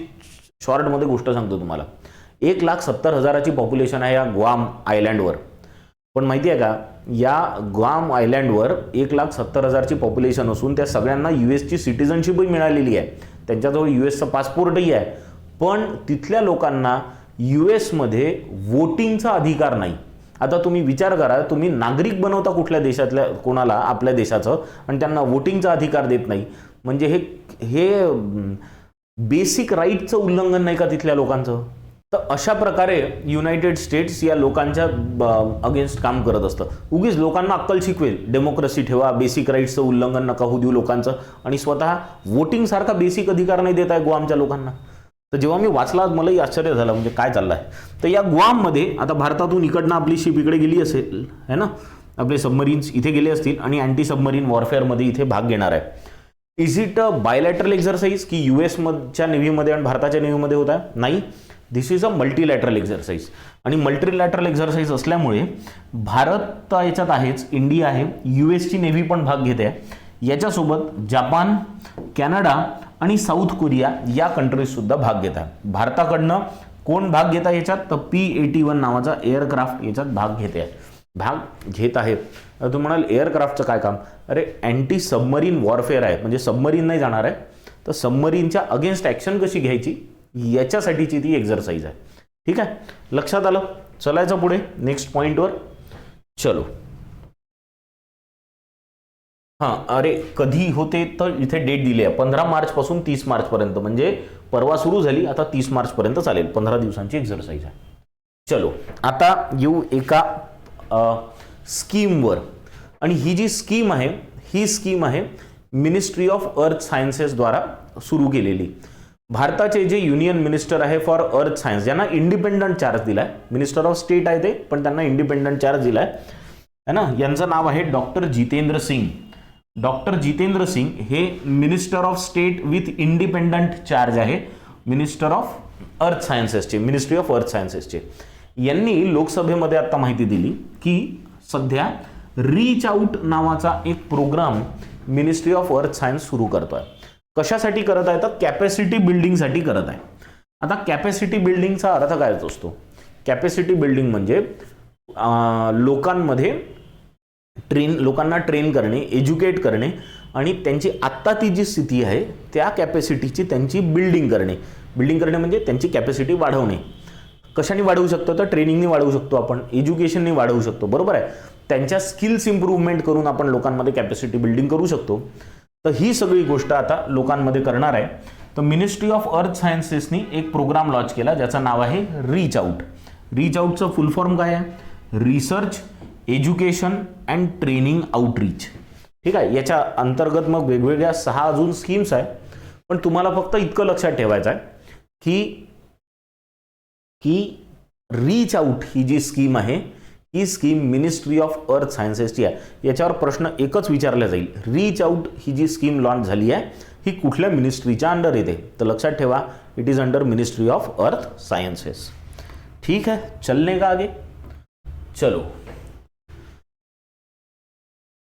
शॉर्टमध्ये गोष्ट सांगतो तुम्हाला. 1,70,000ची पॉप्युलेशन आहे या गुआम आयलँडवर. पण माहिती आहे का, या गुआम आयलँडवर 1,70,000ची पॉप्युलेशन असून त्या सगळ्यांना यूएसची सिटिझनशिपही मिळालेली आहे, त्यांच्याजवळ यूएसचा पासपोर्टही आहे. पण तिथल्या लोकांना यूएसमध्ये वोटिंगचा अधिकार नाही. आता तुम्ही विचार करा, तुम्ही नागरिक बनवता कुठल्या देशातल्या कोणाला आपल्या देशाचं, आणि त्यांना वोटिंगचा अधिकार देत नाही, म्हणजे हे बेसिक राईटचं उल्लंघन नाही का तिथल्या लोकांचं. तर अशा प्रकारे युनायटेड स्टेट्स या लोकांच्या अगेन्स्ट काम करत असतं. उगीच लोकांना अक्कल शिकवेल, डेमोक्रेसी ठेवा, बेसिक राईट्सचं उल्लंघन नका होऊ देऊ लोकांचं, आणि स्वतः वोटिंग सारखा बेसिक अधिकार नाही देत आहे गुआमच्या लोकांना. तर जेव्हा मी वाचला मलाही आश्चर्य झालं, म्हणजे काय चाललं आहे. तर या गुआममध्ये आता भारतातून इकडनं आपली शिप इकडे गेली असेल है ना, आपले सबमरीन्स इथे गेले असतील आणि अँटी सबमरीन वॉरफेअरमध्ये इथे भाग घेणार आहे. Is it a bilateral exercise की यूएसच्या नेव्हीमध्ये आणि भारताच्या नेव्हीमध्ये होत आहे? नाही, दिस इज अ मल्टीलॅटरल एक्झरसाइज. आणि मल्टीलॅटरल एक्झरसाइज असल्यामुळे भारत याच्यात आहेच, इंडिया आहे, यूएसची नेव्ही पण भाग घेते आहे. याच्यासोबत जपान, कॅनडा आणि साऊथ कोरिया या कंट्रीज सुद्धा भाग घेत आहे. भारताकडनं कोण भाग घेत आहे याच्यात? तर P-81 नावाचा एअरक्राफ्ट याच्यात भाग घेत आहे. तुम्ही म्हणाल एअरक्राफ्टचं काय काम? अरे अँटी सबमरीन वॉरफेअर आहे, म्हणजे सबमरीन नाही जाणार आहे, तर सबमरीनच्या अगेन्स्ट ॲक्शन कशी घ्यायची याच्यासाठीची ती एक्झरसाइज आहे. ठीक आहे, लक्षात आलं. चलायचं पुढे नेक्स्ट पॉइंटवर. चलो. हां, अरे कधी होते तर इथे डेट दिली आहे, 15 मार्चपासून 30 मार्चपर्यंत, म्हणजे परवा सुरू झाली, आता 30 मार्चपर्यंत चालेल. 15 दिवसांची एक्झरसाइज आहे. चलो, आता येऊ एका स्कीमवर. आणि ही जी स्कीम आहे, ही स्कीम आहे मिनिस्ट्री ऑफ अर्थ सायन्सेस द्वारा सुरू केलेली. भारताचे जे युनियन मिनिस्टर आहे फॉर अर्थ सायन्स, ज्यांना इंडिपेंडंट चार्ज दिलाय, मिनिस्टर ऑफ स्टेट आहे ते, पण त्यांना इंडिपेंडंट चार्ज दिलाय है ना, यांचं नाव आहे डॉक्टर जितेंद्र सिंग. डॉक्टर जितेंद्र सिंग हे minister of state with independent charge आहे, minister of earth सायन्सेसचे, ministry of अर्थ सायन्सेसचे. यांनी लोकसभेमध्ये आता माहिती दिली की सध्या रीच आउट नावाचा एक programme ministry of earth science सुरू करतोय. कशासाठी करत आहे? तर कॅपॅसिटी बिल्डिंगसाठी करत आहे. आता कॅपॅसिटी बिल्डिंगचा अर्थ काय असतो? कॅपॅसिटी बिल्डिंग म्हणजे लोकांना ट्रेन करणे, एज्युकेट करणे, आणि त्यांची आत्ता ती जी स्थिती आहे त्या कॅपॅसिटीची त्यांची बिल्डिंग करणे. बिल्डिंग करणे म्हणजे त्यांची कॅपॅसिटी वाढवणे. कशाने वाढवू शकतो? तर ट्रेनिंगने वाढवू शकतो आपण, एज्युकेशनने वाढवू शकतो, बरोबर आहे. त्यांच्या स्किल्स इम्प्रूव्हमेंट करून आपण लोकांमध्ये कॅपॅसिटी बिल्डिंग करू शकतो. तर ही सगळी गोष्ट आता लोकांमध्ये करणार आहे. तर मिनिस्ट्री ऑफ अर्थ सायन्सेसनी एक प्रोग्राम लॉन्च केला ज्याचं नाव आहे रीच आउट. रीच आउटचं फुल फॉर्म काय आहे? Research, education and training outreach. ठीक आहे, याच्या अंतर्गत मग वेगवेगळ्या 6 अजून स्कीम्स आहे. पण तुम्हाला फक्त इतकं लक्षात ठेवायचं आहे की रीच आउट ही जी स्कीम आहे, ही स्कीम मिनिस्ट्री ऑफ अर्थ सायन्सेसची आहे. याच्यावर प्रश्न एकच विचारला जाईल, रीच आउट ही जी स्कीम लॉन्च झाली आहे ही कुठल्या मिनिस्ट्रीच्या अंडर येते? तर लक्षात ठेवा, it is under ministry of अर्थ सायन्सेस. ठीक है, चलने का आगे. चलो,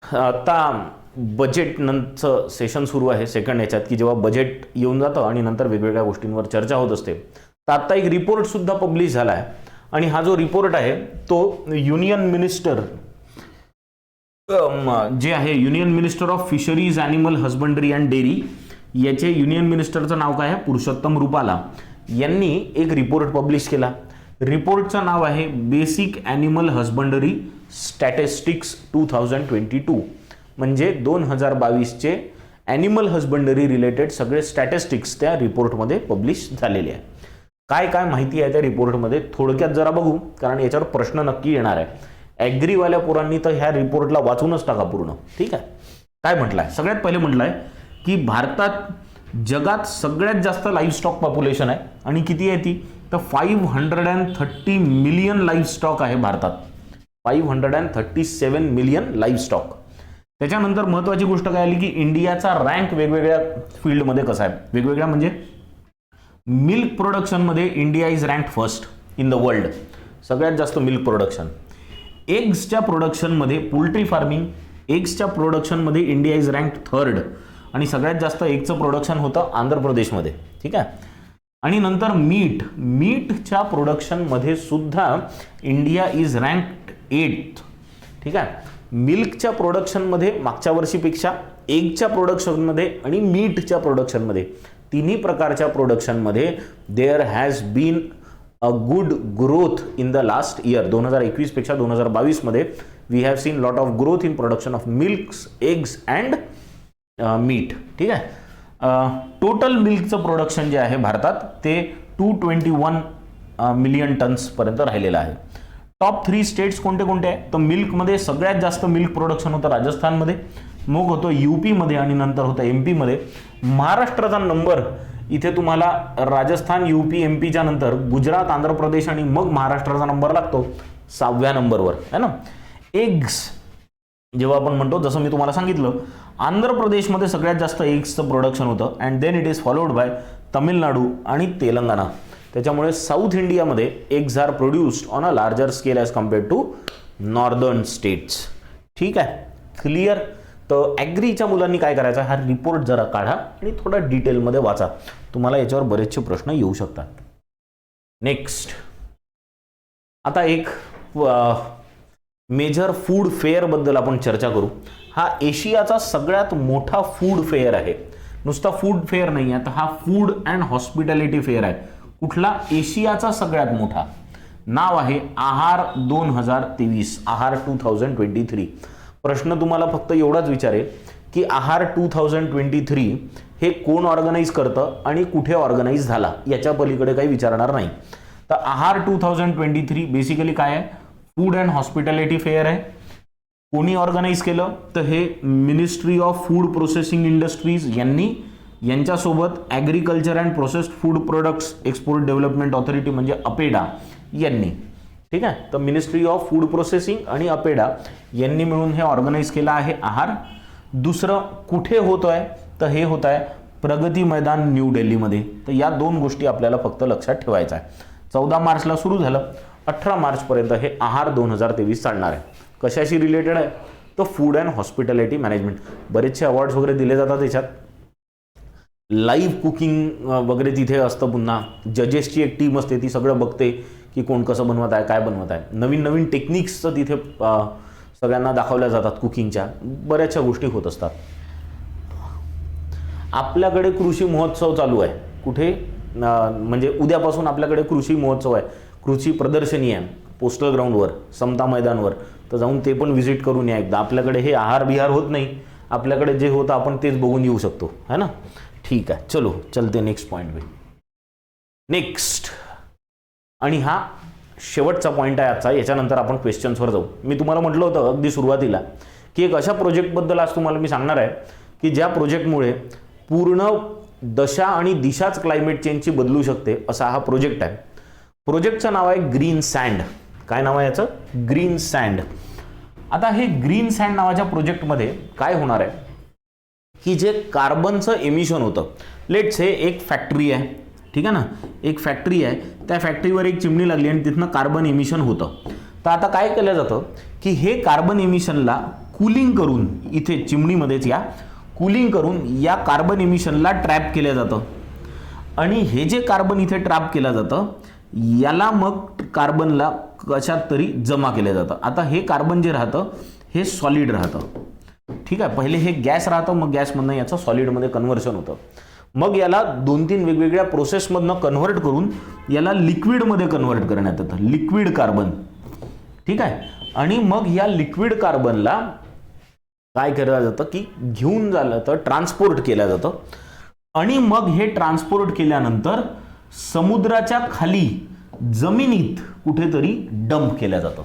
आता बजेट नंतरचं सेशन सुरू आहे सेकंड याच्यात, की जेव्हा बजेट येऊन जातं आणि नंतर वेगवेगळ्या गोष्टींवर चर्चा होत असते. तर आता एक रिपोर्ट सुद्धा पब्लिश झाला आहे, आणि हा जो रिपोर्ट आहे तो युनियन मिनिस्टर जे आहे, union minister of fisheries, animal husbandry and dairy, याचे युनियन मिनिस्टरचं नाव काय आहे? पुरुषोत्तम रुपाला. यांनी एक रिपोर्ट पब्लिश केला. रिपोर्टचं नाव आहे बेसिक ॲनिमल हस्बंडरी स्टॅटिस्टिक्स 2022, म्हणजे 2022चे ॲनिमल हस्बंडरी रिलेटेड सगळे स्टॅटिस्टिक्स त्या रिपोर्टमध्ये पब्लिश झालेले आहे. काय काय माहिती आहे त्या रिपोर्टमध्ये थोडक्यात जरा बघू, कारण याच्यावर प्रश्न नक्की येणार आहे. ॲग्रीवाल्या पोरांनी तर ह्या रिपोर्टला वाचूनच टाका पूर्ण. ठीक आहे, काय म्हटलंय? सगळ्यात पहिले म्हटलंय की भारतात जगात सगळ्यात जास्त लाईव्हस्टॉक पॉप्युलेशन आहे, आणि किती आहे ती? तर 530 मिलियन लाईव्हस्टॉक आहे भारतात. 537 मिलियन लाईव्हस्टॉक. त्याच्यानंतर महत्त्वाची गोष्ट काय आली की इंडियाचा रँक वेगवेगळ्या फील्डमध्ये कसा आहे, वेगवेगळ्या म्हणजे मिल्क प्रोडक्शनमध्ये India is rank first in the world, सगळ्यात जास्त मिल्क प्रोडक्शन. एग्सच्या प्रोडक्शनमध्ये पोल्ट्री फार्मिंग, एग्सच्या प्रोडक्शनमध्ये इंडिया इज रँक थर्ड आणि सगळ्यात जास्त एगचं प्रोडक्शन होतं आंध्र प्रदेशमध्ये. ठीक आहे. आणि नंतर मीटच्या प्रोडक्शनमध्ये सुद्धा इंडिया इज रँक्ड 8th. ठीक आहे. मिल्कच्या प्रोडक्शनमध्ये मागच्या वर्षीपेक्षा, एगच्या प्रोडक्शनमध्ये आणि मीटच्या प्रोडक्शनमध्ये, तिन्ही प्रकारच्या प्रोडक्शनमध्ये there has been a good growth in the last year. 2021 पेक्षा 2022 मध्ये we have seen lot of growth in production of milks, eggs and meat. ठीक आहे. टोटल मिल्कचं प्रोडक्शन जे आहे भारतात ते 221 मिलियन टन्सपर्यंत राहिलेलं आहे. टॉप 3 स्टेट्स कोणते कोणते आहे तर मिल्कमध्ये सगळ्यात जास्त मिल्क प्रोडक्शन होतं राजस्थानमध्ये, मग होतं यूपीमध्ये आणि नंतर होतं एमपीमध्ये. महाराष्ट्राचा नंबर इथे तुम्हाला राजस्थान, यूपी, एमपीच्या नंतर गुजरात, आंध्र प्रदेश आणि मग महाराष्ट्राचा नंबर लागतो 6व्या नंबरवर आहे ना. एग्स जेव्हा आपण म्हणतो, जसं मी तुम्हाला सांगितलं, आंध्र प्रदेशमध्ये सगळ्यात जास्त एग्सचं प्रोडक्शन होतं and then it is followed by Tamil Nadu आणि तेलंगणा. त्याच्यामुळे साऊथ इंडियामध्ये eggs are produced on a larger scale as compared to northern states. ठीक आहे. क्लिअर. तर ॲग्रीच्या मुलांनी काय करायचं, हा रिपोर्ट जरा काढा आणि थोडा डिटेलमध्ये वाचा, तुम्हाला याच्यावर बरेचसे प्रश्न येऊ शकतात. नेक्स्ट, आता एक मेजर फूड फेअर बद्दल आपण चर्चा करू. हा एशियाचा सगळ्यात मोठा फूड फेअर आहे. नुसता फूड फेअर नाही आहे, तर हा फूड अँड हॉस्पिटॅलिटी फेअर आहे. कुठला? एशियाचा सगळ्यात मोठा. नाव आहे आहार 2023, आहार 2023. प्रश्न तुम्हाला फक्त एवढाच विचारेल की आहार 2023 हे कोण ऑर्गनाईज करतं आणि कुठे ऑर्गनाईज झाला, याच्या पलीकडे काही विचारणार नाही. तर आहार 2023 बेसिकली काय आहे? फूड अँड हॉस्पिटॅलिटी फेअर आहे. कोणी ऑर्गनाईज केलं तर हे ministry of food processing industries यांच्यासोबत agriculture and processed food products export development authority म्हणजे अपेडा यांनी. ठीक आहे. तर मिनिस्ट्री ऑफ फूड प्रोसेसिंग आणि अपेडा यांनी मिळून हे ऑर्गनाईज केलं आहे आहार. दुसरं कुठे होत आहे तर हे होत आहे प्रगती मैदान न्यू दिल्लीमध्ये. तर या दोन गोष्टी आपल्याला फक्त लक्षात ठेवायचं आहे. 14 मार्चला सुरू झालं, 18 मार्चपर्यंत हे आहार 2023 चालणार आहे. कशाशी रिलेटेड आहे तर फूड अँड हॉस्पिटॅलिटी मॅनेजमेंट. बरेचसे अवॉर्ड्स वगैरे दिले जातात त्याच्यात. लाईव्ह कुकिंग वगैरे तिथे असतं. पुन्हा जजेसची एक टीम असते, ती सगळं बघते की कोण कसं बनवत आहे, काय बनवत आहे. नवीन नवीन टेक्निक्सचं तिथे सगळ्यांना दाखवल्या जातात. कुकिंगच्या बऱ्याचशा गोष्टी होत असतात. आपल्याकडे कृषी महोत्सव चालू आहे. कुठे? म्हणजे उद्यापासून आपल्याकडे कृषी महोत्सव आहे, कृषी प्रदर्शनी आहे पोस्टल ग्राउंडवर, समता मैदानवर. तर जाऊन ते पण व्हिजिट करून या एकदा. आपल्याकडे हे आहार बिहार होत नाही, आपल्याकडे जे होतं आपण तेच बघून येऊ शकतो, है ना. ठीक आहे, चलो चलते नेक्स्ट पॉईंट पे. नेक्स्ट, आणि हा शेवटचा पॉईंट आहे आजचा. याच्यानंतर आपण क्वेश्चन्सवर जाऊ. मी तुम्हाला म्हटलं होतं अगदी सुरुवातीला की एक अशा प्रोजेक्टबद्दल आज तुम्हाला मी सांगणार आहे की ज्या प्रोजेक्टमुळे पूर्ण दशा आणि दिशाच क्लायमेट चेंजची बदलू शकते, असा हा प्रोजेक्ट आहे. प्रोजेक्टचं नाव आहे ग्रीन सँड. काय नाव आहे याचं? Green sand. आता हे ग्रीन सँड नावाच्या प्रोजेक्टमध्ये काय होणार आहे की जे कार्बनचं एमिशन होतं, लेट्स से एक फॅक्टरी आहे, ठीक आहे ना, एक फॅक्टरी आहे, त्या फॅक्टरीवर एक चिमणी लागली आणि तिथनं कार्बन एमिशन होतं. तर आता काय केलं जातं की हे कार्बन एमिशनला कूलिंग करून, इथे चिमणीमध्येच या कूलिंग करून या कार्बन एमिशनला ट्रॅप केलं जातं. आणि हे जे कार्बन इथे ट्रॅप केलं जातं याला मग कार्बनला कशात तरी जमा केलं जातं. आता हे कार्बन जे राहतं हे सॉलिड राहतं. ठीक आहे. पहिले हे गॅस राहतं, मग गॅसमधनं याचं सॉलिडमध्ये कन्व्हर्शन होतं. मग याला 2-3 वेगवेगळ्या प्रोसेसमधनं कन्व्हर्ट करून याला लिक्विडमध्ये कन्व्हर्ट करण्यात येतं, लिक्विड कार्बन. ठीक आहे. आणि मग या लिक्विड कार्बनला काय केलं जातं की घेऊन झालं तर ट्रान्सपोर्ट केलं जातं. आणि मग हे ट्रान्सपोर्ट केल्यानंतर समुद्राच्या खाली जमिनीत कुठेतरी डंप केलं जातं.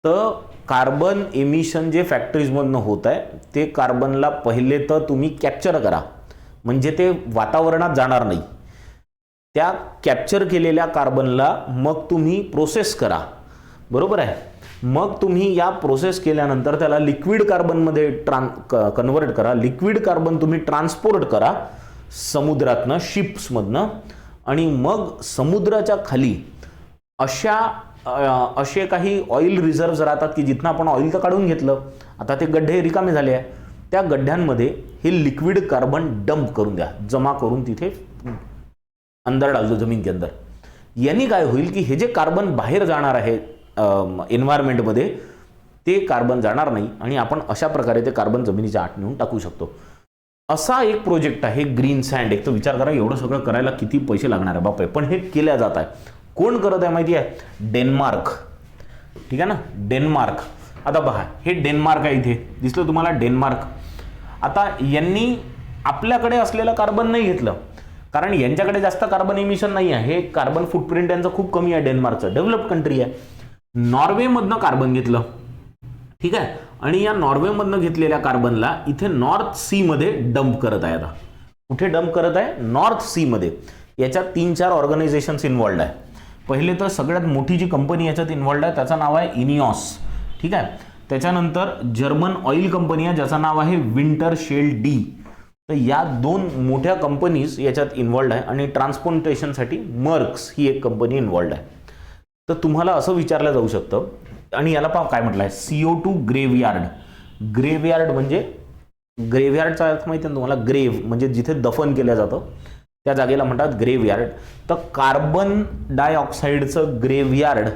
तर कार्बन एमिशन जे फॅक्टरीजमधनं होत आहे ते कार्बनला पहिले तर तुम्ही कॅप्चर करा, म्हणजे ते वातावरणात जाणार नाही. त्या कॅप्चर केलेल्या कार्बनला मग तुम्ही प्रोसेस करा, बरोबर आहे. मग तुम्ही या प्रोसेस केल्यानंतर त्याला लिक्विड कार्बनमध्ये कन्वर्ट करा. लिक्विड कार्बन तुम्ही ट्रान्सपोर्ट करा समुद्रातनं, शिप्समधनं, आणि मग समुद्राच्या खाली असे काही ऑइल रिझर्व्ह राहतात की जिथनं आपण ऑइल तर काढून घेतलं, आता ते गड्डे रिकामे झाले आहे, त्या गड्ड्यांमध्ये हे लिक्विड कार्बन डंप करून द्या, जमा करून तिथे अंदर डाल दो जमीन के अंदर. यांनी काय होईल की हे जे कार्बन बाहेर जाणार आहे एन्व्हायरमेंटमध्ये, ते कार्बन जाणार नाही आणि आपण अशा प्रकारे ते कार्बन जमिनीच्या आत नेऊन टाकू शकतो. असा एक प्रोजेक्ट आहे ग्रीन सँड. एक तर विचार करा एवढं सगळं करायला किती पैसे लागणार आहे बापरे, पण हे केल्या जात आहे. कोण करत आहे माहिती आहे? डेन्मार्क. ठीक आहे ना, डेन्मार्क. आता पहा, हे डेन्मार्क आहे, इथे दिसलं तुम्हाला डेन्मार्क. आता यांनी आपल्याकडे असलेलं कार्बन नाही घेतलं, कारण यांच्याकडे जास्त कार्बन इमिशन नाही आहे. हे कार्बन फुटप्रिंट यांचं खूप कमी आहे. डेन्मार्कचं डेव्हलप कंट्री आहे. नॉर्वेमधनं कार्बन घेतलं, ठीक आहे, आणि या नॉर्वेमधनं घेतलेल्या कार्बनला इथे नॉर्थ सी मध्ये डंप करत आहे. आता कुठे डंप करत आहे? नॉर्थ सी मध्ये. याच्यात 3-4 ऑर्गनायझेशन्स इन्व्हॉल्ड आहे. पहिले तर सगळ्यात मोठी जी कंपनी याच्यात इन्व्हॉल्ड आहे त्याचं नाव आहे इनिऑस. ठीक आहे. त्याच्यानंतर जर्मन ऑइल कंपनी आहे ज्याचं नाव आहे विंटर शेल डी. तर या 2 मोठ्या कंपनीज याच्यात इन्व्हॉल्ड आहे. आणि ट्रान्सपोर्टेशनसाठी मर्क्स ही एक कंपनी इन्व्हॉल्ड आहे. तर तुम्हाला असं विचारलं जाऊ शकतं, आणि याला पहा काय म्हटलं आहे, CO2 ग्रेवयार्ड. ग्रेवयार्ड म्हणजे, ग्रेवयार्डचा अर्थ माहिती आहे तुम्हाला? ग्रेव्ह म्हणजे जिथे दफन केलं जातं त्या जागेला म्हणतात ग्रेवयार्ड. तर कार्बन डायऑक्साईडचं ग्रेवयार्ड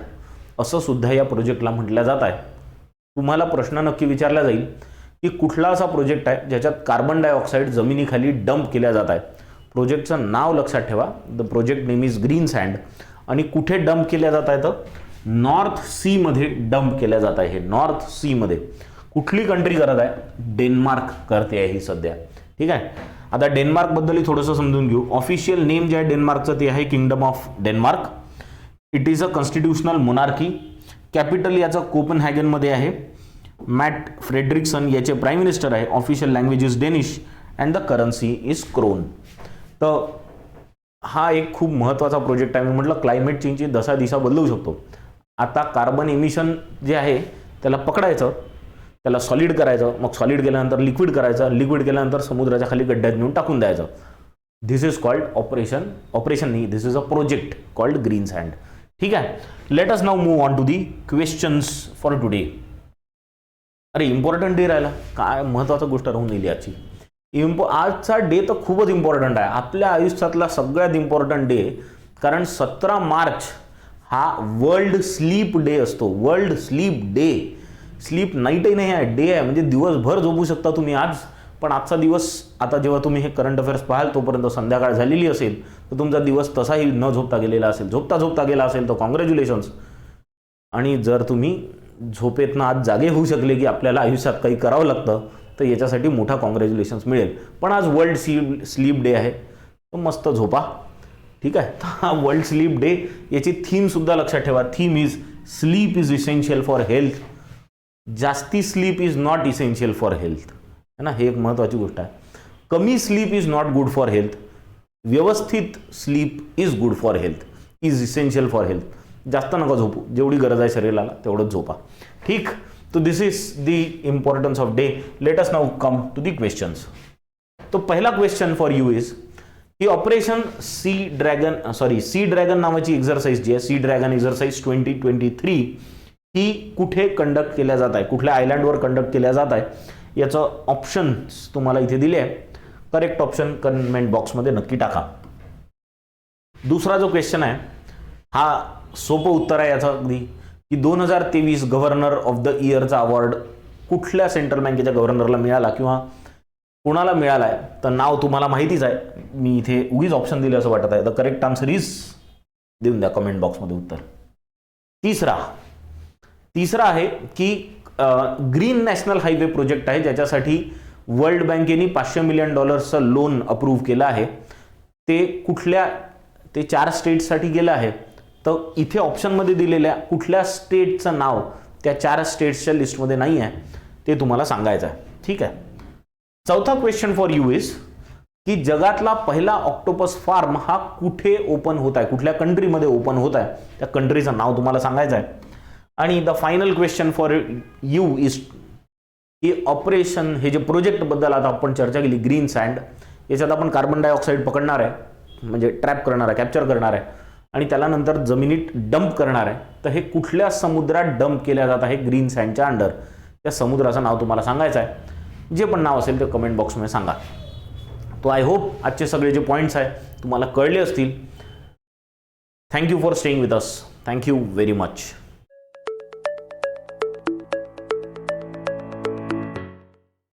असं सुद्धा या प्रोजेक्टला म्हटलं जात आहे. तुम्हाला प्रश्न नक्की विचारला जाईल की कुठला असा प्रोजेक्ट आहे ज्याच्यात कार्बन डायऑक्साईड जमिनीखाली डंप केल्या जात आहे. प्रोजेक्टचं नाव लक्षात ठेवा, the project name is green sand. आणि कुठे डंप केल्या जात आहे? तर नॉर्थ सी मध्ये डंप केल्या जात आहे. नॉर्थ सी मध्ये. कुठली कंट्री करत आहे? डेन्मार्क करते आहे ही सध्या. ठीक आहे. आता डेन्मार्क बद्दल थोडंसं समजून घेऊ. ऑफिशियल नेम जे आहे डेन्मार्कचं ते आहे kingdom of Denmark. It is a constitutional monarchy. Capital याचं कोपनहॅगन मध्ये आहे. मॅट फ्रेडरिक्सन याचे प्राईम मिनिस्टर आहे. Official language is Danish and the currency is krone. तर हा एक खूप महत्त्वाचा प्रोजेक्ट आहे. मी म्हटलं क्लायमेट चेंजची दिशा बदलू शकतो. आता कार्बन एमिशन जे आहे त्याला पकडायचं, त्याला सॉलिड करायचं, मग सॉलिड केल्यानंतर लिक्विड करायचं, लिक्विड केल्यानंतर समुद्राच्या खाली गड्ड्यात नेऊन टाकून द्यायचं. दिस इज कॉल्ड ऑपरेशन नाही, this is a project called Green Sand. ठीक आहे. Let us now move on to the questions for today. अरे इम्पॉर्टंट डे राहिला, काय महत्त्वाची गोष्ट राहून गेली आजची. आजचा डे तर खूपच इम्पॉर्टंट आहे, आपल्या आयुष्यातला सगळ्यात इम्पॉर्टंट डे. कारण 17 मार्च हा वर्ल्ड स्लीप डे असतो. World Sleep day. स्लीप नाईटही नाही आहे, डे आहे. म्हणजे दिवसभर झोपू शकता तुम्ही आज. पण आजचा दिवस, आता जेव्हा तुम्ही हे करंट अफेअर्स पाहाल तोपर्यंत संध्याकाळ झालेली असेल, तर तुमचा दिवस तसाही न झोपता गेलेला असेल. झोपता गेला असेल तर कॉंग्रॅच्युलेशन्स. आणि जर तुम्ही झोपेतनं आज जागे होऊ शकले की आपल्याला आयुष्यात काही करावं लागतं, तर याच्यासाठी मोठा कॉंग्रॅच्युलेशन्स मिळेल. पण आज वर्ल्ड स्लीप डे आहे, तर मस्त झोपा. ठीक आहे. हा वर्ल्ड स्लीप डे, याची थीम सुद्धा लक्षात ठेवा. Theme is sleep is essential for health. जास्ती sleep is not essential for health, है ना. हे एक महत्त्वाची गोष्ट आहे. कमी sleep is not good for health. व्यवस्थित sleep is good for health, is essential for health. जास्त नका झोपू, जेवढी गरज आहे शरीराला तेवढंच झोपा. ठीक. तो this is the importance of day. Let us now come to the questions. तो पहिला क्वेश्चन फॉर यू इज ही ऑपरेशन सी ड्रॅगन नावाची एक्झरसाइज जी आहे, सी ड्रॅगन एक्झरसाइज 2023, ही कुठे कंडक्ट केल्या जात आहे, कुठल्या आयलँडवर कंडक्ट केल्या जात आहे, याचं ऑप्शन्स तुम्हाला इथे दिले आहे. करेक्ट ऑप्शन कमेंट बॉक्समध्ये नक्की टाका. दुसरा जो क्वेश्चन आहे हा सोपं उत्तर आहे याचं अगदी, की 2023 गव्हर्नर ऑफ द इयरचा अवॉर्ड कुठल्या सेंट्रल बँकेच्या गव्हर्नरला मिळाला किंवा कोणाला मिळाला आहे. तर नाव तुम्हाला माहितीच आहे. मी इथे उगीच ऑप्शन दिले असं वाटत आहे. द करेक्ट आन्सर इज, देऊन द्या कमेंट बॉक्समध्ये उत्तर. तिसरा आहे की ग्रीन नॅशनल हायवे प्रोजेक्ट आहे ज्याच्यासाठी वर्ल्ड बँकेने $500 मिलियन लोन अप्रूव्ह केलं आहे. ते कुठल्या, ते 4 स्टेट्ससाठी गेलं आहे. तर इथे ऑप्शनमध्ये दिलेल्या कुठल्या स्टेटचं नाव त्या 4 स्टेट्सच्या लिस्टमध्ये नाही आहे, ते तुम्हाला सांगायचं आहे. ठीक आहे. चौथा क्वेश्चन फॉर यू इज की जगातला पहिला ऑक्टोपस फार्म हा कुठे ओपन होत आहे, कुठल्या कंट्रीमध्ये ओपन होत आहे, त्या कंट्रीचं नाव तुम्हाला सांगायचं आहे. आणि the final question for you is की ऑपरेशन, हे जे प्रोजेक्टबद्दल आता आपण चर्चा केली, ग्रीन सँड, याच्यात आपण कार्बन डायऑक्साईड पकडणार आहे, म्हणजे ट्रॅप करणार आहे, कॅप्चर करणार आहे आणि त्याला नंतर जमिनीत डंप करणार आहे. तर हे कुठल्या समुद्रात डंप केल्या जात आहे ग्रीन सँडच्या अंडर, त्या समुद्राचं नाव तुम्हाला सांगायचं आहे. जे पण नाव असेल ते कमेंट बॉक्समध्ये सांगा. तो आय होप आजचे सगळे जे पॉईंट्स आहे तुम्हाला कळले असतील. Thank you for staying with us. Thank you very much.